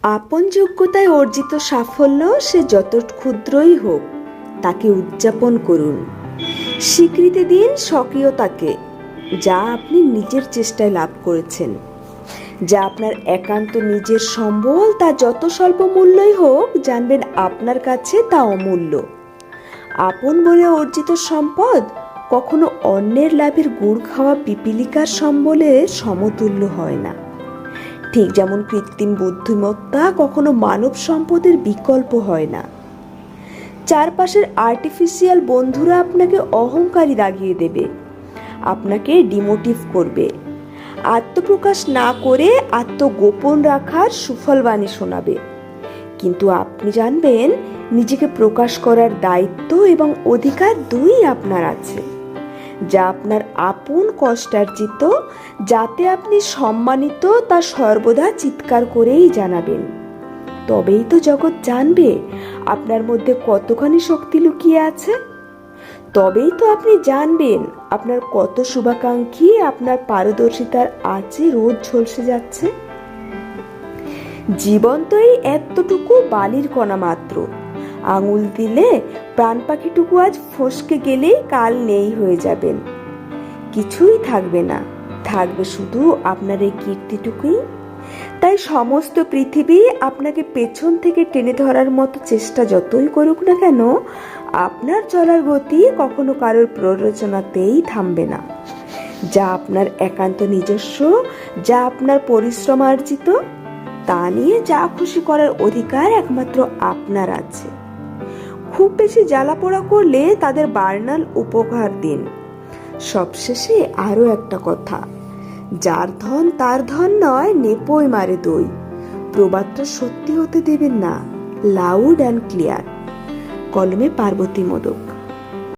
আপন যোগ্যতায় অর্জিত সাফল্য সে যত ক্ষুদ্রই হোক তাকে উদযাপন করুন। স্বীকৃতি দিন সক্রিয়তাকে, যা আপনি নিজের চেষ্টায় লাভ করেছেন। যা আপনার একান্ত নিজের সম্বল, তা যত স্বল্প মূল্যই হোক, জানবেন আপনার কাছে তা অমূল্য। আপন বলে অর্জিত সম্পদ কখনো অন্যের লাভের গুড় খাওয়া পিপিলিকার সম্বলের সমতুল্য হয় না। ঠিক যেমন কৃত্রিম বুদ্ধিমত্তা কখনো মানব সম্পদের বিকল্প হয় না। চারপাশের আর্টিফিশিয়াল বন্ধুরা আপনাকে অহংকারী দাগিয়ে দেবে, আপনাকে ডিমোটিভ করবে, আত্মপ্রকাশ না করে আত্মগোপন রাখার সুফল বাণী শোনাবে। কিন্তু আপনি জানবেন, নিজেকে প্রকাশ করার দায়িত্ব এবং অধিকার দুই আপনার আছে, যা আপনার আপন কষ্টার্জিত। যাতে আপনি সম্মানিত তা সর্বদা চিৎকার করেই জানাবেন। তবেই তো জগৎ জানবে আপনার মধ্যে কতখানি শক্তি লুকিয়ে আছে। তবেই তো আপনি জানবেন আপনার কত শুভাকাঙ্ক্ষী আপনার পারদর্শিতার আঁচে রোজ ঝলসে যাচ্ছে। জীবন তো এই এতটুকু বালির কণা মাত্র। আঙুল দিলে প্রাণ পাখিটুকু আজ ফসকে গেলেই কাল নেই হয়ে যাবেন। কিছুই থাকবে না, থাকবে শুধু আপনার এই কীর্তিটুকুই। তাই সমস্ত পৃথিবী আপনাকে পেছন থেকে টেনে ধরার মতো চেষ্টা যতই করুক না কেন, আপনার চলার গতি কখনো কারোর প্ররোচনাতেই থামবে না। যা আপনার একান্ত নিজস্ব, যা আপনার পরিশ্রমার্জিত, তা নিয়ে যা খুশি করার অধিকার একমাত্র আপনার আছে। খুব বেশি জ্বালাপোড়া করলে তাদের বার্নাল উপহার দিন। সবশেষে আরও একটা কথা, যার ধন তার ধন নয়, নেপোয় মারে দই। প্রবাদটা সত্যি হতে দেবেন না। Loud and clear. কলমে পার্বতী মোদক।